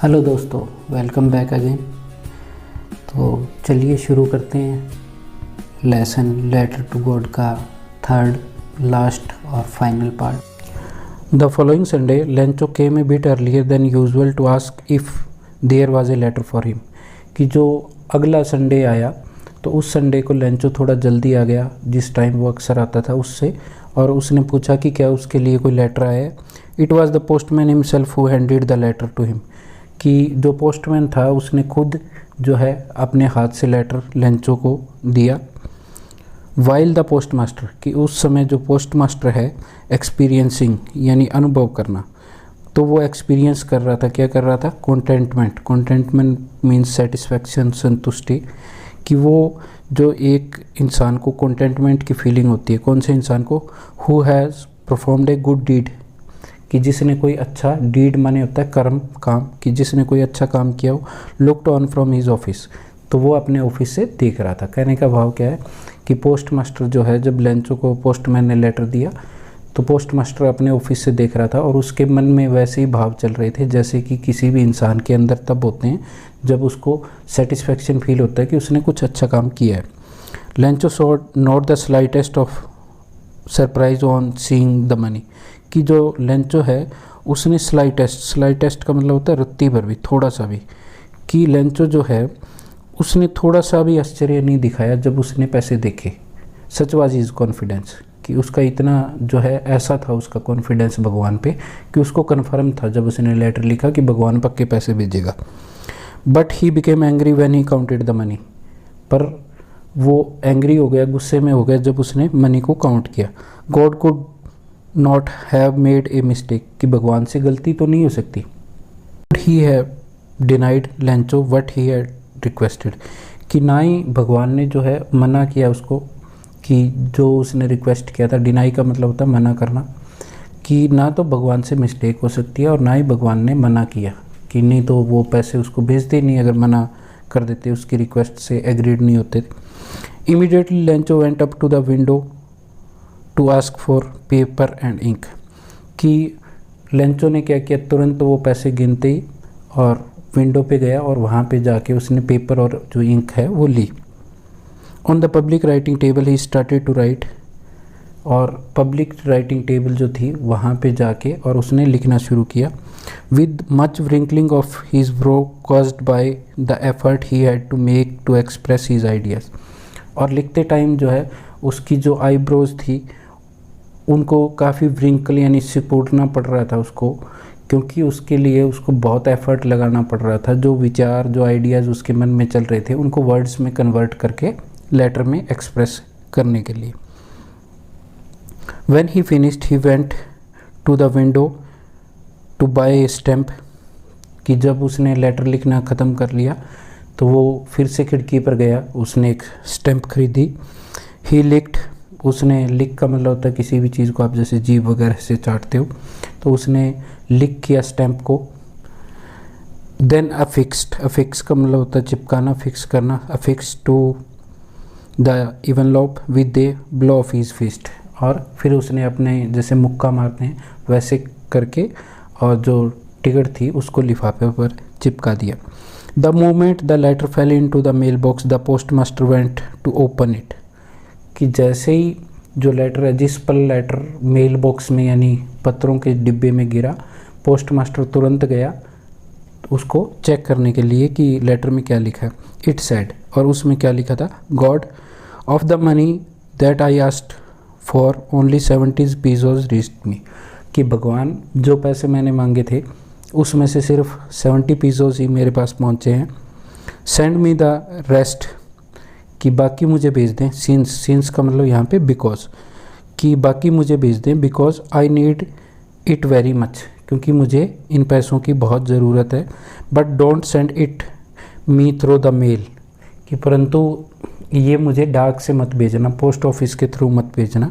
Hello दोस्तों, welcome back again. तो चलिए शुरू करते हैं लेसन लेटर टू गॉड का थर्ड, लास्ट और final part. The following Sunday Lencho came a bit earlier than usual to ask if there was a letter for him. कि जो अगला संडे आया तो उस संडे को लेंचो थोड़ा जल्दी आ गया, जिस टाइम वो अक्सर आता था उससे, और उसने पूछा कि क्या उसके लिए कोई लेटर आया है। It was the postman himself who handed the letter to him. कि जो पोस्टमैन था उसने खुद जो है अपने हाथ से लेटर लेंचो को दिया। वाइल द पोस्ट मास्टर, कि उस समय जो पोस्ट मास्टर है एक्सपीरियंसिंग यानी अनुभव करना, तो वो एक्सपीरियंस कर रहा था, क्या कर रहा था, कंटेंटमेंट मीन्स सेटिस्फैक्शन, संतुष्टि। कि वो जो एक इंसान को कंटेंटमेंट की फीलिंग होती है, कौन से इंसान को, who has performed a good deed, कि जिसने कोई अच्छा डीड माने होता है कर्म, काम, कि जिसने कोई अच्छा काम किया हो। Looked on from his office, तो वो अपने ऑफिस से देख रहा था। कहने का भाव क्या है कि पोस्ट मास्टर जो है, जब लेंचो को पोस्टमैन ने लेटर दिया तो पोस्ट मास्टर अपने ऑफिस से देख रहा था, और उसके मन में वैसे ही भाव चल रहे थे जैसे कि किसी भी इंसान के अंदर तब होते हैं जब उसको सेटिस्फैक्शन फील होता है कि उसने कुछ अच्छा काम किया है। Lencho saw not the slightest of surprise on seeing the money, कि जो लेंचो है उसने स्लाइटेस्ट का मतलब होता है रत्ती भर भी, थोड़ा सा भी, कि लेंचो जो है उसने थोड़ा सा भी आश्चर्य नहीं दिखाया जब उसने पैसे देखे। सच वाज इज कॉन्फिडेंस, कि उसका इतना जो है ऐसा था उसका कॉन्फिडेंस भगवान पे कि उसको कन्फर्म था जब उसने लेटर लिखा कि भगवान पक्के पैसे भेजेगा। But he became angry when he counted the money, पर वो एंग्री हो गया, गुस्से में हो गया जब उसने मनी को काउंट किया। God could not have made a mistake, कि भगवान से गलती तो नहीं हो सकती। He have denied Lencho what he had requested, कि ना ही भगवान ने जो है मना किया उसको कि जो उसने रिक्वेस्ट किया था। डिनाई का मतलब होता है मना करना, कि ना तो भगवान से मिस्टेक हो सकती है और ना ही भगवान ने मना किया, कि नहीं तो वो पैसे उसको भेजते नहीं अगर मना कर देते, उसकी रिक्वेस्ट से एग्रीड नहीं होते। Immediately Lencho went up to the window to ask for paper and ink, कि लेंचो ने क्या किया, तुरंत वो पैसे गिनते ही और विंडो पे गया और वहाँ पे जाके उसने पेपर और जो इंक है वो ली। On the public writing table he started to write, और पब्लिक राइटिंग टेबल जो थी वहाँ पे जाके और उसने लिखना शुरू किया। With much wrinkling of his brow caused by the effort he had to make to express his ideas, और लिखते टाइम जो है उसकी जो आईब्रोज थी उनको काफ़ी व्रिंकल यानी सिकुड़ना पड़ रहा था उसको, क्योंकि उसके लिए उसको बहुत एफर्ट लगाना पड़ रहा था। जो विचार, जो आइडियाज़ उसके मन में चल रहे थे उनको वर्ड्स में कन्वर्ट करके लेटर में एक्सप्रेस करने के लिए। When he finished he went to the window to buy a stamp, कि जब उसने लेटर लिखना ख़त्म कर लिया तो वो फिर से खिड़की पर गया, उसने एक स्टैम्प खरीदी। ही लिक्ड, उसने लिख का मतलब होता है किसी भी चीज़ को आप जैसे जीभ वगैरह से चाटते हो, तो उसने लिख किया स्टैम्प को। देन अफिक्स का मतलब होता है चिपकाना, फिक्स करना। Affix to the envelope with a blow of his fist, और फिर उसने अपने जैसे मुक्का मारते हैं वैसे करके और जो टिकट थी उसको लिफाफे पर चिपका दिया। The moment the letter fell into the mailbox the postmaster went to open it, कि जैसे ही जो लेटर है, जिस पल लेटर मेल बॉक्स में यानी पत्रों के डिब्बे में गिरा, पोस्ट मास्टर तुरंत गया उसको चेक करने के लिए कि लेटर में क्या लिखा है। इट सेड, और उसमें क्या लिखा था, God of the money that I asked for only 70 pesos reached me, कि भगवान जो पैसे मैंने मांगे थे उसमें से सिर्फ 70 pesos ही मेरे पास पहुँचे हैं। सेंड मी द रेस्ट, कि बाकी मुझे भेज दें। सिंस का मतलब यहाँ पे बिकॉज, कि बाकी मुझे भेज दें। Because I need it very much, क्योंकि मुझे इन पैसों की बहुत ज़रूरत है। But don't send it me through the mail, कि परंतु ये मुझे डाक से मत भेजना, पोस्ट ऑफिस के थ्रू मत भेजना।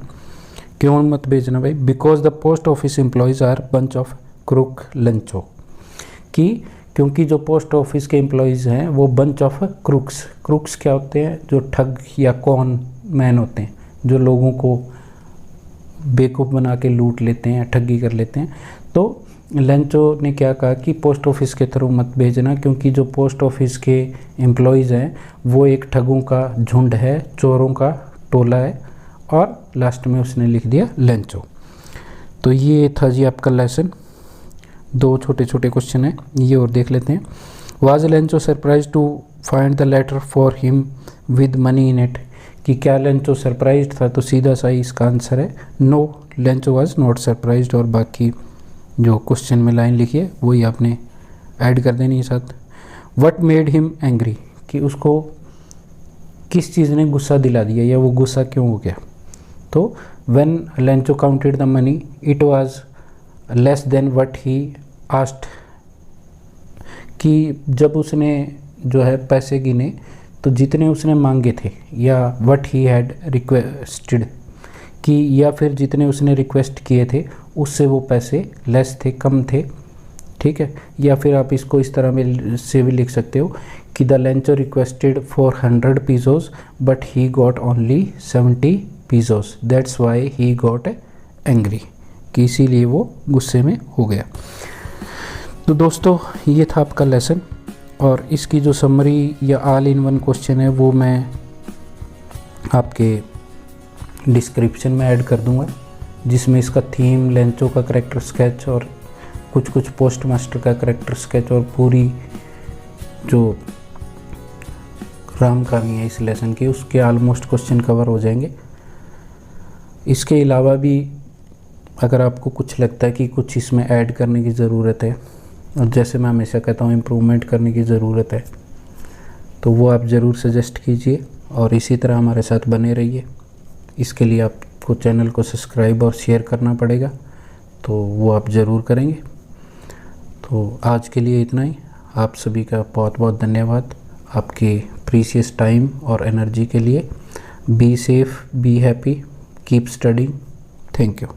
क्यों मत भेजना भाई? Because the post office employees are bunch of crook Lencho, कि क्योंकि जो पोस्ट ऑफिस के एम्प्लॉयज़ हैं वो बंच ऑफ क्रूक्स क्या होते हैं, जो ठग या कॉन मैन होते हैं, जो लोगों को बेवकूफ़ बना के लूट लेते हैं, ठगी कर लेते हैं। तो लेंचो ने क्या कहा कि पोस्ट ऑफिस के थ्रू मत भेजना, क्योंकि जो पोस्ट ऑफिस के एम्प्लॉयज़ हैं वो एक ठगों का झुंड है, चोरों का टोला है। और लास्ट में उसने लिख दिया लेंचो। तो ये था जी आपका लेसन। 2 छोटे छोटे क्वेश्चन हैं, ये और देख लेते हैं। Was Lencho surprise to find the letter for him with money in it, कि क्या लेंचो सरप्राइज था? तो सीधा सा इसका आंसर है no, Lencho was not surprised. और बाकी जो क्वेश्चन में लाइन लिखी है वही आपने ऐड कर देनी है साथ। व्हाट मेड हिम एंग्री, कि उसको किस चीज़ ने गुस्सा दिला दिया या वो गुस्सा क्यों हो गया? तो when Lencho counted the money it was less than what he asked, कि जब उसने जो है पैसे गिने तो जितने उसने मांगे थे, या व्हाट ही हैड रिक्वेस्टेड, कि या फिर जितने उसने रिक्वेस्ट किए थे उससे वो पैसे लेस थे, कम थे। ठीक है, या फिर आप इसको इस तरह में से भी लिख सकते हो कि the Lencho requested for 100 pesos but he got only 70 pesos, that's why he got angry, कि इसीलिए वो गुस्से में हो गया। तो दोस्तों ये था आपका लेसन, और इसकी जो समरी या ऑल इन वन क्वेश्चन है वो मैं आपके डिस्क्रिप्शन में ऐड कर दूंगा, जिसमें इसका थीम, लेंचो का करेक्टर स्केच और कुछ पोस्ट मास्टर का करेक्टर स्केच और पूरी जो राम कहानी है इस लेसन की, उसके ऑलमोस्ट क्वेश्चन कवर हो जाएंगे। इसके अलावा भी अगर आपको कुछ लगता है कि कुछ इसमें ऐड करने की ज़रूरत है, और जैसे मैं हमेशा कहता हूँ इम्प्रूवमेंट करने की ज़रूरत है, तो वो आप ज़रूर सजेस्ट कीजिए और इसी तरह हमारे साथ बने रहिए। इसके लिए आपको चैनल को सब्सक्राइब और शेयर करना पड़ेगा, तो वो आप ज़रूर करेंगे। तो आज के लिए इतना ही। आप सभी का बहुत बहुत धन्यवाद आपके प्रीशियस टाइम और एनर्जी के लिए। Be safe, be happy, keep studying. Thank you.